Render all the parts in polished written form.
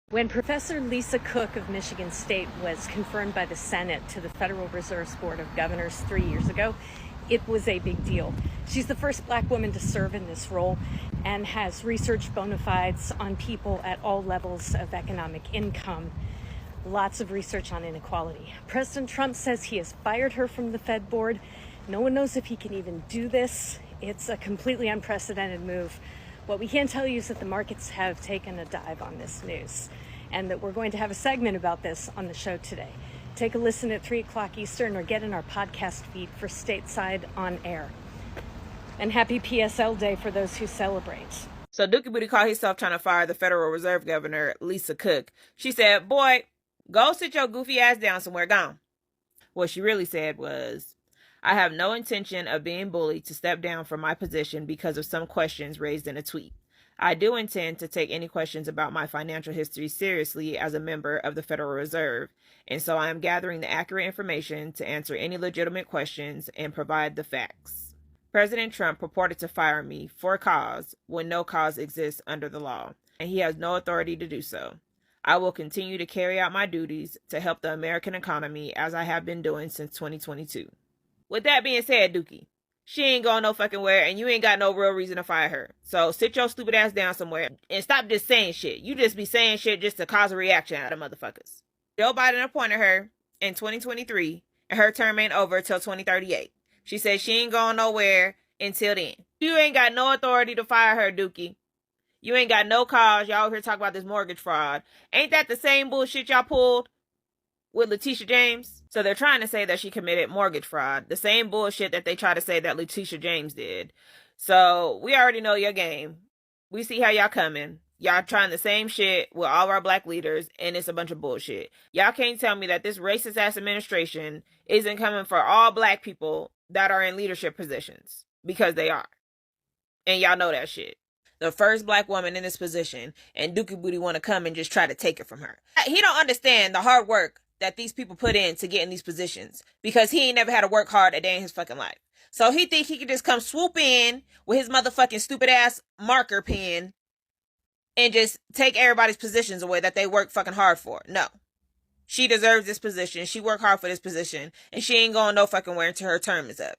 When Professor Lisa Cook of Michigan State was confirmed by the Senate to the Federal Reserve's Board of Governors 3 years ago, it was a big deal. She's the first black woman to serve in this role and has research bona fides on people at all levels of economic income. Lots of research on inequality. President Trump says he has fired her from the Fed board. No one knows if he can even do this. It's a completely unprecedented move. What we can tell you is that the markets have taken a dive on this news and that we're going to have a segment about this on the show today. Take a listen at 3 o'clock Eastern or get in our podcast feed for Stateside on Air. And happy PSL Day for those who celebrate. So Dookie Booty called herself trying to fire the Federal Reserve Governor, Lisa Cook. She said, "Boy, go sit your goofy ass down somewhere, gone." What she really said was, "I have no intention of being bullied to step down from my position because of some questions raised in a tweet. I do intend to take any questions about my financial history seriously as a member of the Federal Reserve, and so I am gathering the accurate information to answer any legitimate questions and provide the facts." President Trump purported to fire me for a cause when no cause exists under the law, and he has no authority to do so. I will continue to carry out my duties to help the American economy as I have been doing since 2022. With that being said, Dookie, she ain't going no fucking where, and you ain't got no real reason to fire her. So sit your stupid ass down somewhere and stop just saying shit. You just be saying shit just to cause a reaction out of motherfuckers. Joe Biden appointed her in 2023, and her term ain't over till 2038. She said she ain't going nowhere until then. You ain't got no authority to fire her, Dookie. You ain't got no cause. Y'all here talking about this mortgage fraud. Ain't that the same bullshit y'all pulled with Letitia James? So they're trying to say that she committed mortgage fraud. The same bullshit that they try to say that Letitia James did. So we already know your game. We see how y'all coming. Y'all trying the same shit with all our black leaders, and it's a bunch of bullshit. Y'all can't tell me that this racist ass administration isn't coming for all black people that are in leadership positions, because they are. And y'all know that shit. The first black woman in this position, and Dookie Booty want to come and just try to take it from her. He don't understand the hard work that these people put in to get in these positions, because he ain't never had to work hard a day in his fucking life. So he think he can just come swoop in with his motherfucking stupid ass marker pen and just take everybody's positions away that they work fucking hard for. No. She deserves this position. She worked hard for this position, and she ain't going no fucking where until her term is up.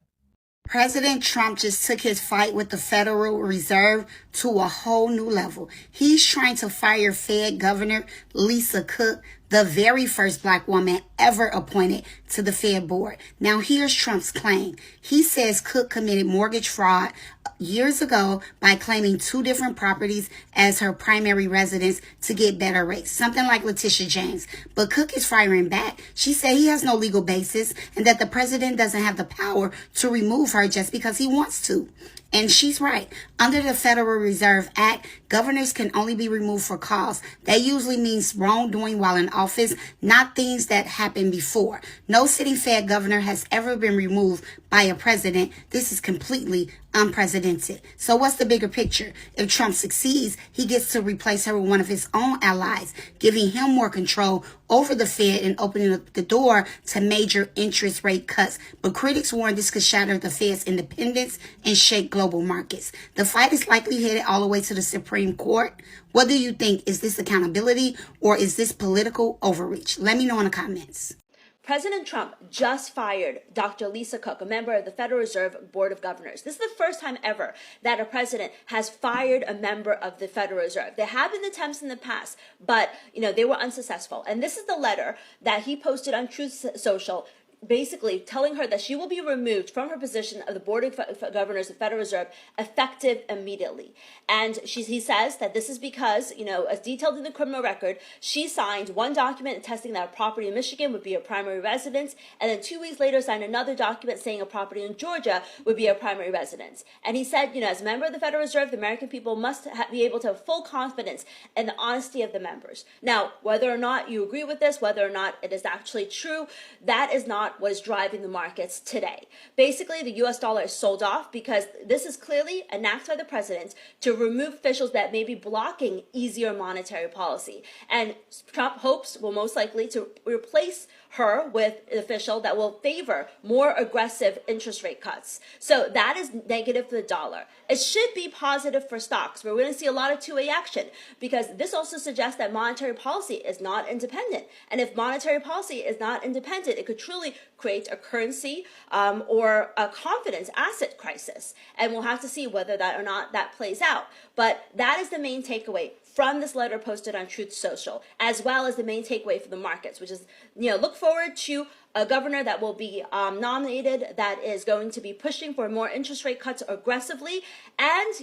President Trump just took his fight with the Federal Reserve to a whole new level. He's trying to fire Fed Governor Lisa Cook, the very first black woman ever appointed to the Fed board. Now, here's Trump's claim. He says Cook committed mortgage fraud years ago by claiming 2 different properties as her primary residence to get better rates, something like Letitia James. But Cook is firing back. She said he has no legal basis and that the president doesn't have the power to remove her just because he wants to. And she's right. Under the Federal Reserve Act, governors can only be removed for cause. That usually means wrongdoing while in office, not things that happened before. No sitting Fed governor has ever been removed by a president. This is completely unprecedented. So what's the bigger picture? If Trump succeeds, he gets to replace her with one of his own allies, giving him more control over the Fed and opening up the door to major interest rate cuts. But critics warn this could shatter the Fed's independence and shake global markets. The fight is likely headed all the way to the Supreme Court. What do you think? Is this accountability or is this political overreach? Let me know in the comments. President Trump just fired Dr. Lisa Cook, a member of the Federal Reserve Board of Governors. This is the first time ever that a president has fired a member of the Federal Reserve. There have been attempts in the past, but they were unsuccessful. And this is the letter that he posted on Truth Social, basically telling her that she will be removed from her position of the Board of Governors of the Federal Reserve effective immediately. And he says that this is because, as detailed in the criminal record, she signed one document attesting that a property in Michigan would be her primary residence, and then 2 weeks later signed another document saying a property in Georgia would be her primary residence. And he said, as a member of the Federal Reserve, the American people must be able to have full confidence in the honesty of the members. Now, whether or not you agree with this, whether or not it is actually true, that is not not what is driving the markets today. Basically, the US dollar is sold off because this is clearly an act by the president to remove officials that may be blocking easier monetary policy. And Trump hopes will most likely to replace her with an official that will favor more aggressive interest rate cuts. So that is negative for the dollar. It should be positive for stocks. We're going to see a lot of two-way action because this also suggests that monetary policy is not independent. And if monetary policy is not independent, it could truly create a currency or a confidence asset crisis. And we'll have to see whether that or not that plays out. But that is the main takeaway from this letter posted on Truth Social, as well as the main takeaway for the markets, which is, look forward to a governor that will be nominated that is going to be pushing for more interest rate cuts aggressively. And,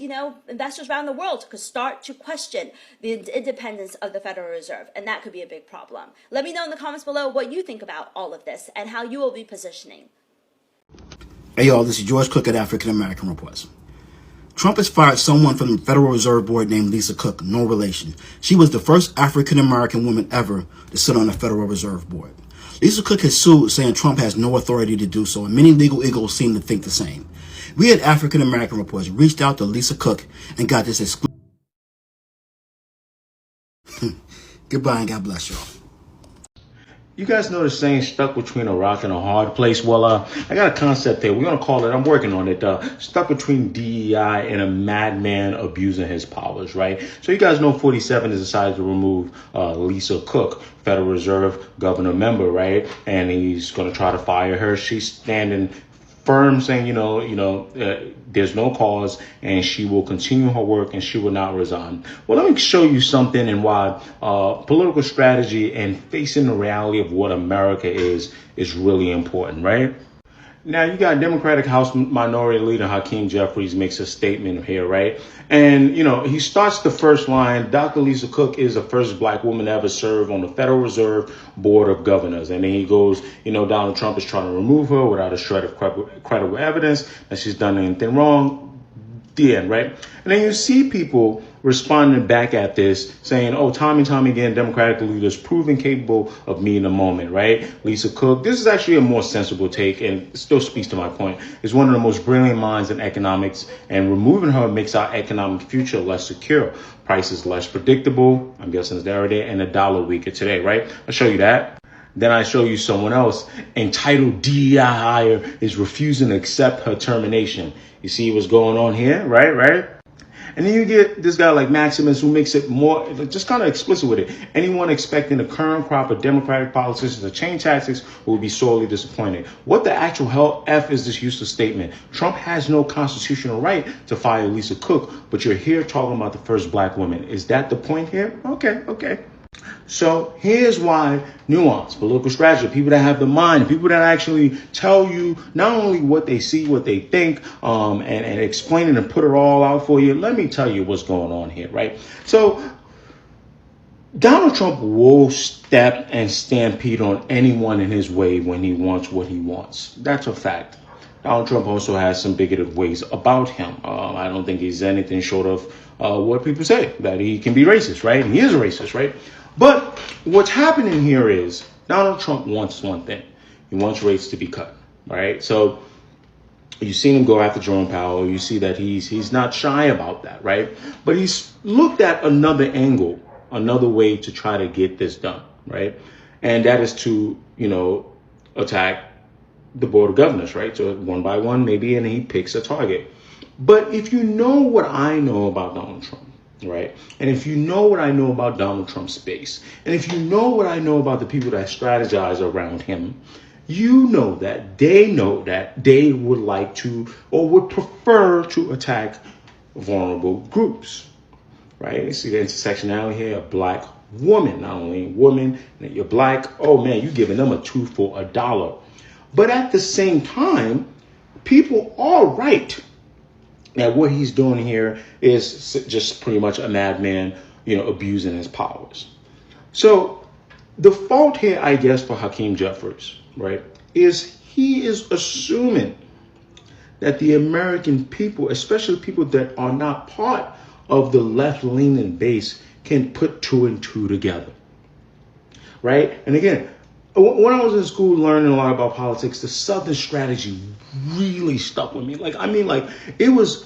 investors around the world could start to question the independence of the Federal Reserve. And that could be a big problem. Let me know in the comments below what you think about all of this and how you will be positioning. Hey, y'all, this is George Cook at African American Reports. Trump has fired someone from the Federal Reserve Board named Lisa Cook, no relation. She was the first African-American woman ever to sit on the Federal Reserve Board. Lisa Cook has sued, saying Trump has no authority to do so, and many legal eagles seem to think the same. We at African American Reports reached out to Lisa Cook and got this exclusive. Goodbye and God bless y'all. You guys know the saying, stuck between a rock and a hard place? Well, I got a concept here. We're going to call it, I'm working on it, stuck between DEI and a madman abusing his powers, right? So you guys know 47 has decided to remove Lisa Cook, Federal Reserve governor member, right? And he's going to try to fire her. She's standing firm, saying, there's no cause and she will continue her work and she will not resign. Well, let me show you something and why political strategy and facing the reality of what America is really important, right? Now, you got Democratic House Minority Leader Hakeem Jeffries makes a statement here, right? And, he starts the first line, Dr. Lisa Cook is the first black woman to ever serve on the Federal Reserve Board of Governors. And then he goes, Donald Trump is trying to remove her without a shred of credible evidence that she's done anything wrong. The end, right? And then you see people responding back at this saying, time and time again, Democratic leaders proven capable of meeting the moment, right? Lisa Cook, this is actually a more sensible take and it still speaks to my point, is one of the most brilliant minds in economics, and removing her makes our economic future less secure. Prices less predictable, I'm guessing it's there, and the dollar weaker today, right? I'll show you that. Then I show you someone else entitled DEI hire is refusing to accept her termination. You see what's going on here, right? And then you get this guy like Maximus who makes it more, just kind of explicit with it. Anyone expecting the current crop of Democratic politicians to change tactics will be sorely disappointed. What the actual hell F is this useless statement? Trump has no constitutional right to fire Lisa Cook, but you're here talking about the first black woman. Is that the point here? Okay. So here's why nuance, political strategy, people that have the mind, people that actually tell you not only what they see, what they think, and explain it and put it all out for you. Let me tell you what's going on here, right? So Donald Trump will step and stampede on anyone in his way when he wants what he wants. That's a fact. Donald Trump also has some bigoted ways about him. I don't think he's anything short of what people say, that he can be racist, right? And he is a racist, right? But what's happening here is Donald Trump wants one thing. He wants rates to be cut, right? So you've seen him go after Jerome Powell. You see that he's not shy about that, right? But he's looked at another angle, another way to try to get this done, right? And that is to, attack the Board of Governors, right? So one by one, maybe, and he picks a target. But if you know what I know about Donald Trump, right? And if you know what I know about Donald Trump's base, and if you know what I know about the people that strategize around him, you know that they would like to or would prefer to attack vulnerable groups, right? You see the intersectionality here, a black woman, not only woman, you're black, oh man, you're giving them a $2 for $1. But at the same time, people are right that what he's doing here is just pretty much a madman, abusing his powers. So the fault here, I guess, for Hakeem Jeffries, right, is he is assuming that the American people, especially people that are not part of the left-leaning base, can put two and two together, right? And again, when I was in school learning a lot about politics, the Southern strategy really stuck with me. Like, I mean, like it was,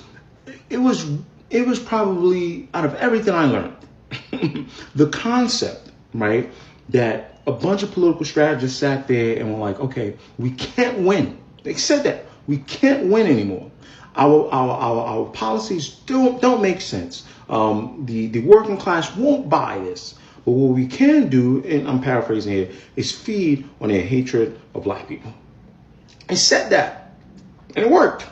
it was, it was probably out of everything I learned, the concept, right, that a bunch of political strategists sat there and were like, okay, we can't win. They said that we can't win anymore. Our policies don't make sense. The working class won't buy this. But what we can do, and I'm paraphrasing here, is feed on their hatred of black people. I said that, and it worked,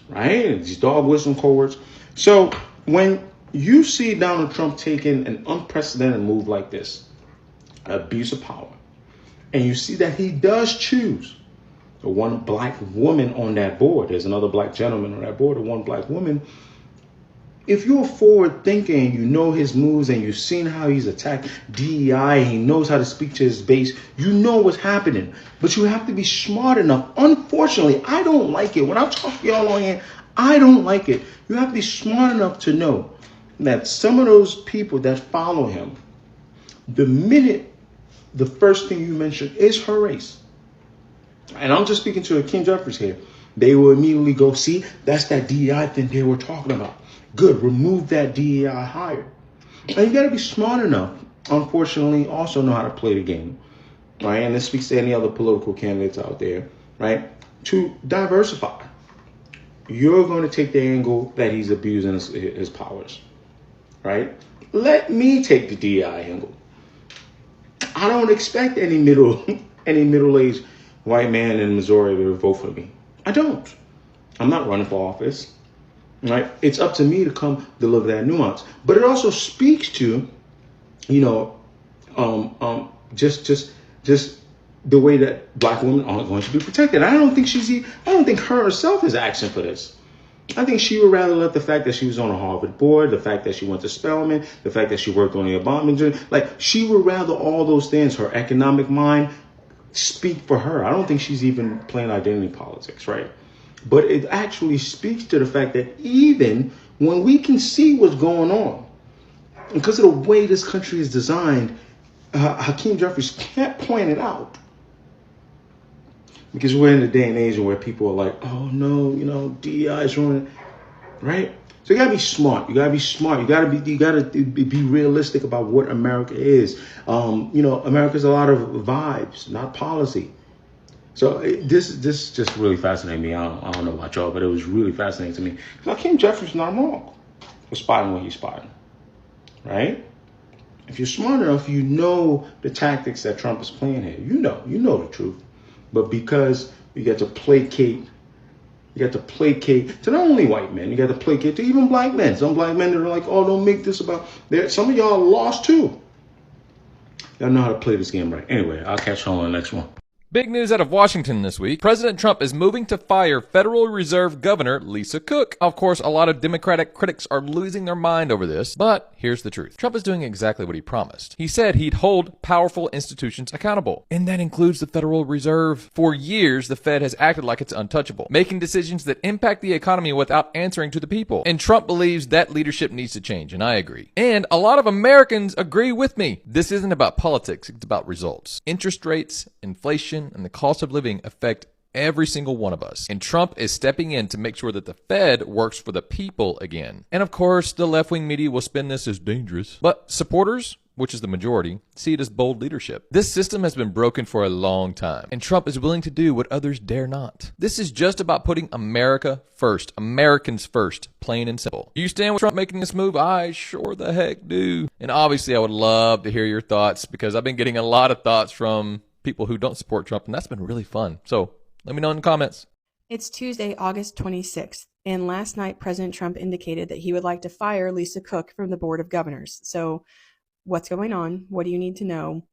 right? These dog wisdom cohorts. So when you see Donald Trump taking an unprecedented move like this, abuse of power, and you see that he does choose the one black woman on that board, there's another black gentleman on that board, and one black woman. If you're forward thinking, you know his moves and you've seen how he's attacked DEI, he knows how to speak to his base, you know what's happening. But you have to be smart enough. Unfortunately, I don't like it. When I talk to y'all on here, I don't like it. You have to be smart enough to know that some of those people that follow him, the minute the first thing you mention is her race, and I'm just speaking to Hakeem Jeffries here, they will immediately go, see, that's that DEI thing they were talking about. Good, remove that DEI hire. And you got to be smart enough, unfortunately, also know how to play the game, right? And this speaks to any other political candidates out there, right? To diversify. You're going to take the angle that he's abusing his powers, right? Let me take the DEI angle. I don't expect any middle-aged white man in Missouri to vote for me. I don't. I'm not running for office. Right? It's up to me to come deliver that nuance. But it also speaks to, just the way that black women are going to be protected. I don't think her herself is asking for this. I think she would rather let the fact that she was on a Harvard board, the fact that she went to Spelman, the fact that she worked on the Obama, like she would rather all those things, her economic mind, speak for her. I don't think she's even playing identity politics, right? But it actually speaks to the fact that even when we can see what's going on, because of the way this country is designed, Hakeem Jeffries can't point it out. Because we're in a day and age where people are like, oh no, DEI is ruining, right? So you gotta be smart. You gotta be realistic about what America is. America's a lot of vibes, not policy. So this just really fascinated me. I don't know about y'all, but it was really fascinating to me. Hakeem Jeffries is not wrong for spotting what he's spotting, right? If you're smart enough, you know the tactics that Trump is playing here. You know the truth. But because you get to placate to not only white men, you got to placate to even black men. Some black men that are like, oh, don't make this about there. Some of y'all are lost too. Y'all know how to play this game right. Anyway, I'll catch you on the next one. Big news out of Washington this week. President Trump is moving to fire Federal Reserve Governor Lisa Cook. Of course, a lot of Democratic critics are losing their mind over this, but here's the truth. Trump is doing exactly what he promised. He said he'd hold powerful institutions accountable, and that includes the Federal Reserve. For years, the Fed has acted like it's untouchable, making decisions that impact the economy without answering to the people. And Trump believes that leadership needs to change, and I agree. And a lot of Americans agree with me. This isn't about politics, it's about results. Interest rates, inflation, and the cost of living affect every single one of us. And Trump is stepping in to make sure that the Fed works for the people again. And of course, the left-wing media will spin this as dangerous. But supporters, which is the majority, see it as bold leadership. This system has been broken for a long time, and Trump is willing to do what others dare not. This is just about putting America first, Americans first, plain and simple. Do you stand with Trump making this move? I sure the heck do. And obviously, I would love to hear your thoughts, because I've been getting a lot of thoughts from people who don't support Trump, and that's been really fun. So let me know in the comments. It's Tuesday, August 26th, and last night President Trump indicated that he would like to fire Lisa Cook from the Board of Governors. So what's going on? What do you need to know?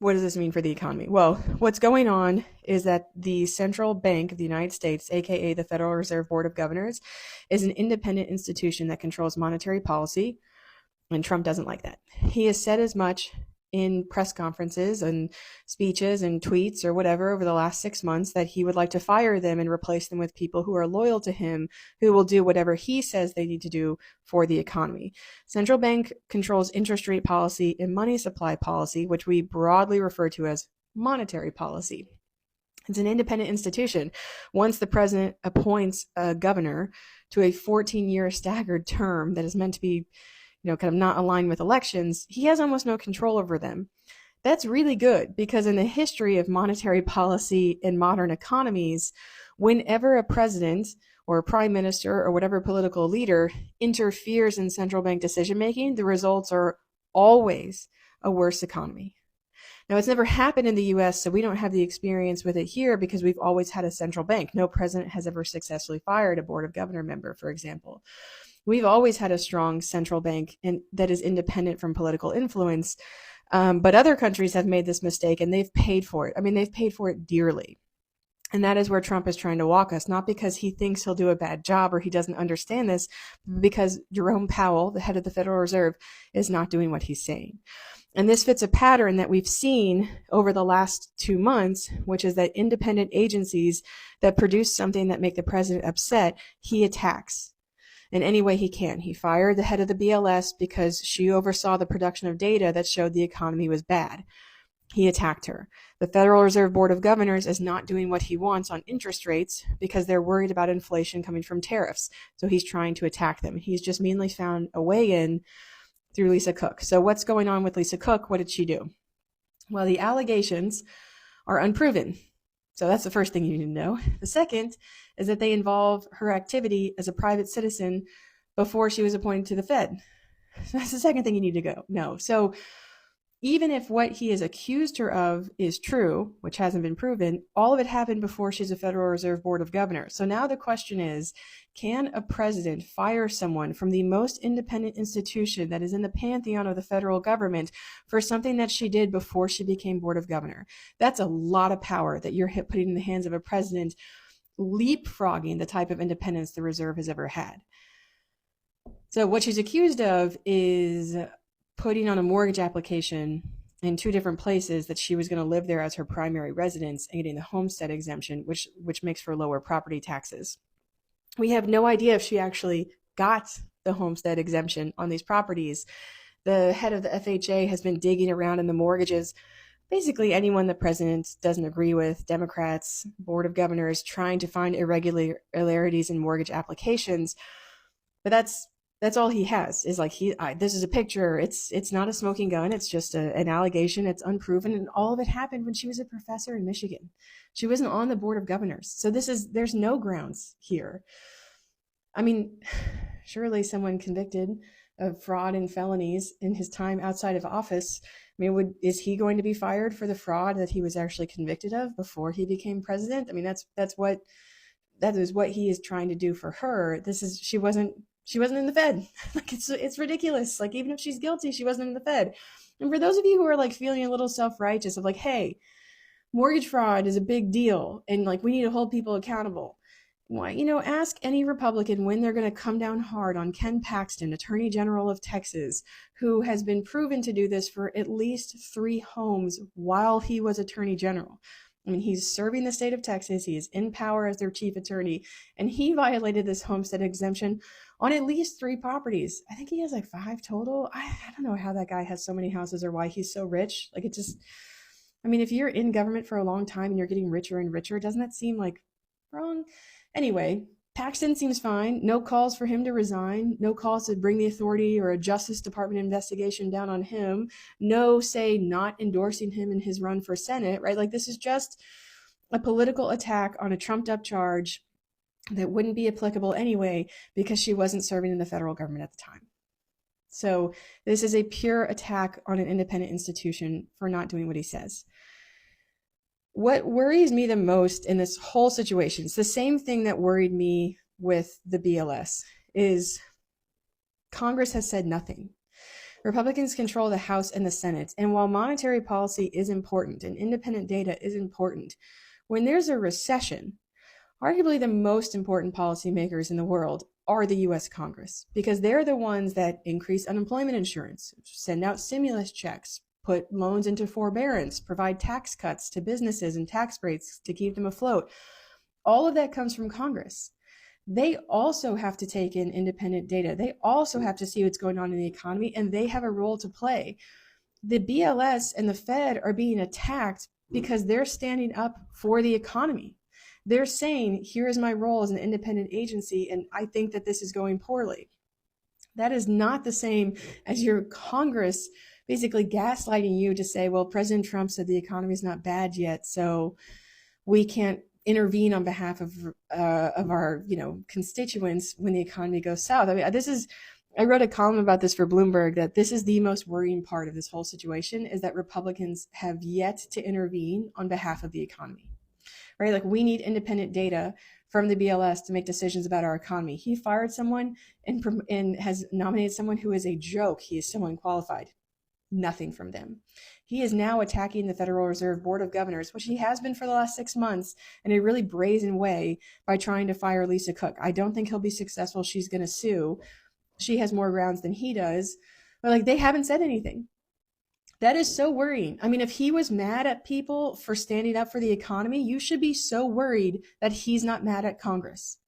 What does this mean for the economy? Well, what's going on is that the Central Bank of the United States, aka the Federal Reserve Board of Governors, is an independent institution that controls monetary policy, and Trump doesn't like that. He has said as much in press conferences and speeches and tweets or whatever over the last 6 months that he would like to fire them and replace them with people who are loyal to him, who will do whatever he says they need to do for the economy. Central bank controls interest rate policy and money supply policy, which we broadly refer to as monetary policy. It's an independent institution. Once the president appoints a governor to a 14-year staggered term that is meant to be, kind of not aligned with elections, he has almost no control over them. That's really good because in the history of monetary policy in modern economies, whenever a president or a prime minister or whatever political leader interferes in central bank decision making, the results are always a worse economy. Now, it's never happened in the US, so we don't have the experience with it here because we've always had a central bank. No president has ever successfully fired a board of governor member, for example. We've always had a strong central bank that is independent from political influence, but other countries have made this mistake and they've paid for it. I mean, they've paid for it dearly. And that is where Trump is trying to walk us, not because he thinks he'll do a bad job or he doesn't understand this, because Jerome Powell, the head of the Federal Reserve, is not doing what he's saying. And this fits a pattern that we've seen over the last 2 months, which is that independent agencies that produce something that make the president upset, he attacks in any way he can. He fired the head of the BLS because she oversaw the production of data that showed the economy was bad. He attacked her. The Federal Reserve Board of Governors is not doing what he wants on interest rates because they're worried about inflation coming from tariffs. So he's trying to attack them. He's just meanly found a way in through Lisa Cook. So what's going on with Lisa Cook? What did she do? Well, the allegations are unproven. So that's the first thing you need to know. The second is that they involve her activity as a private citizen before she was appointed to the Fed. So that's the second thing you need to know. So even if what he has accused her of is true, which hasn't been proven, all of it happened before she's a Federal Reserve Board of Governors. So now the question is, can a president fire someone from the most independent institution that is in the pantheon of the federal government for something that she did before she became Board of Governor? That's a lot of power that you're putting in the hands of a president, leapfrogging the type of independence the Reserve has ever had. So what she's accused of is putting on a mortgage application in 2 different places that she was going to live there as her primary residence and getting the homestead exemption, which makes for lower property taxes. We have no idea if she actually got the homestead exemption on these properties. The head of the FHA has been digging around in the mortgages. Basically, anyone the president doesn't agree with, Democrats, Board of Governors, trying to find irregularities in mortgage applications. But that's all he has is like, this is a picture. It's not a smoking gun. It's just an allegation. It's unproven. And all of it happened when she was a professor in Michigan. She wasn't on the Board of Governors. So there's no grounds here. I mean, surely someone convicted of fraud and felonies in his time outside of office, I mean, is he going to be fired for the fraud that he was actually convicted of before he became president? I mean, that is what he is trying to do for her. She wasn't in the Fed. Like, it's ridiculous. Like, even if she's guilty, she wasn't in the Fed. And for those of you who are like feeling a little self-righteous of like, hey, mortgage fraud is a big deal and like we need to hold people accountable. Why, ask any Republican when they're going to come down hard on Ken Paxton, Attorney General of Texas, who has been proven to do this for at least 3 homes while he was Attorney General. I mean, he's serving the state of Texas. He is in power as their chief attorney, and he violated this homestead exemption on at least 3 properties. I think he has like 5 total. I don't know how that guy has so many houses or why he's so rich. Like, it just, I mean, if you're in government for a long time and you're getting richer and richer, doesn't that seem like wrong? Anyway, Paxton seems fine. No calls for him to resign. No calls to bring the authority or a Justice Department investigation down on him. No, say, not endorsing him in his run for Senate, right? Like, this is just a political attack on a trumped up charge that wouldn't be applicable anyway because she wasn't serving in the federal government at the time. So this is a pure attack on an independent institution for not doing what he says. What worries me the most in this whole situation, it's the same thing that worried me with the BLS, is Congress has said nothing. Republicans control the House and the Senate, and while monetary policy is important and independent data is important, when there's a recession, arguably the most important policymakers in the world are the U.S. Congress, because they're the ones that increase unemployment insurance, send out stimulus checks, put loans into forbearance, provide tax cuts to businesses and tax breaks to keep them afloat. All of that comes from Congress. They also have to take in independent data. They also have to see what's going on in the economy, and they have a role to play. The BLS and the Fed are being attacked because they're standing up for the economy. They're saying, here is my role as an independent agency, and I think that this is going poorly. That is not the same as your Congress basically gaslighting you to say, well, President Trump said the economy is not bad yet, so we can't intervene on behalf of our constituents when the economy goes south. I mean, I wrote a column about this for Bloomberg, that this is the most worrying part of this whole situation, is that Republicans have yet to intervene on behalf of the economy, right? Like, we need independent data from the BLS to make decisions about our economy. He fired someone and has nominated someone who is a joke. He is so unqualified. Nothing from them. He is now attacking the Federal Reserve Board of Governors, which he has been for the last 6 months, in a really brazen way by trying to fire Lisa Cook. I don't think he'll be successful. She's going to sue. She has more grounds than he does, but they haven't said anything. That is so worrying. I mean, if he was mad at people for standing up for the economy, you should be so worried that he's not mad at Congress,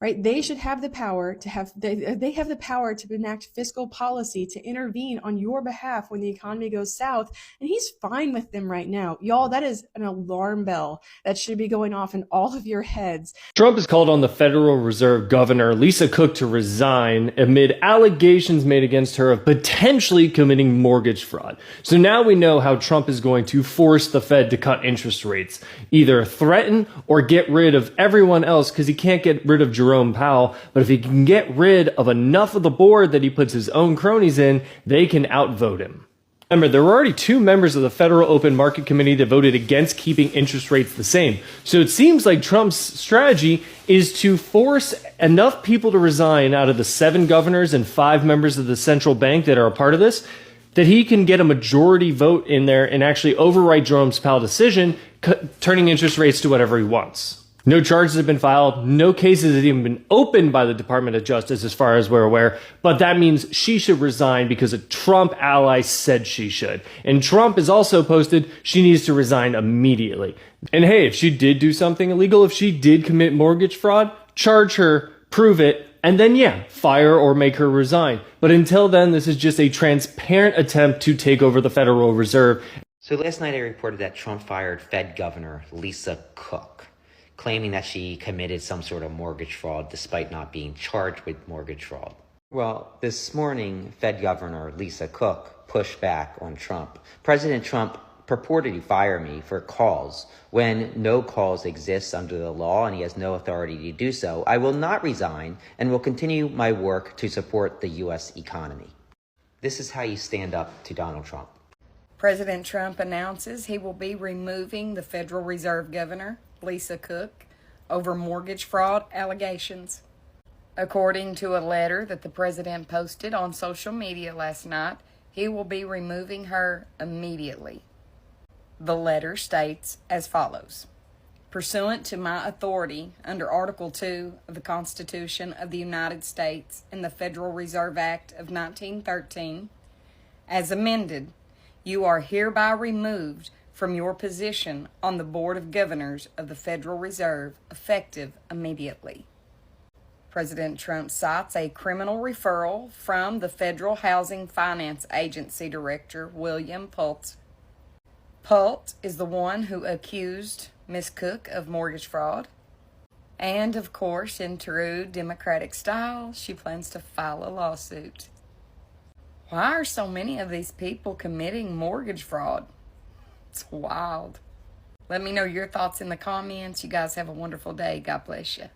right? They should have the power they have the power to enact fiscal policy to intervene on your behalf when the economy goes south. And he's fine with them right now. Y'all, that is an alarm bell that should be going off in all of your heads. Trump has called on the Federal Reserve Governor Lisa Cook to resign amid allegations made against her of potentially committing mortgage fraud. So now we know how Trump is going to force the Fed to cut interest rates, either threaten or get rid of everyone else, because he can't get rid of Jerome Powell. But if he can get rid of enough of the board that he puts his own cronies in, they can outvote him. Remember, there were already 2 members of the Federal Open Market Committee that voted against keeping interest rates the same. So it seems like Trump's strategy is to force enough people to resign out of the 7 governors and 5 members of the central bank that are a part of this, that he can get a majority vote in there and actually override Jerome Powell's decision, turning interest rates to whatever he wants. No charges have been filed. No cases have even been opened by the Department of Justice, as far as we're aware. But that means she should resign because a Trump ally said she should. And Trump has also posted she needs to resign immediately. And hey, if she did do something illegal, if she did commit mortgage fraud, charge her, prove it, and then, fire or make her resign. But until then, this is just a transparent attempt to take over the Federal Reserve. So last night I reported that Trump fired Fed Governor Lisa Cook, claiming that she committed some sort of mortgage fraud despite not being charged with mortgage fraud. Well, this morning, Fed Governor Lisa Cook pushed back on Trump. President Trump purported to fire me for cause when no cause exists under the law and he has no authority to do so. I will not resign and will continue my work to support the U.S. economy. This is how you stand up to Donald Trump. President Trump announces he will be removing the Federal Reserve Governor, Lisa Cook, over mortgage fraud allegations. According to a letter that the president posted on social media last night, he will be removing her immediately. The letter states as follows: pursuant to my authority under Article 2 of the Constitution of the United States and the Federal Reserve Act of 1913, as amended, you are hereby removed from your position on the Board of Governors of the Federal Reserve, effective immediately. President Trump cites a criminal referral from the Federal Housing Finance Agency Director, William Pult. Pult is the one who accused Ms. Cook of mortgage fraud. And, of course, in true Democratic style, she plans to file a lawsuit. Why are so many of these people committing mortgage fraud? It's wild. Let me know your thoughts in the comments. You guys have a wonderful day. God bless you.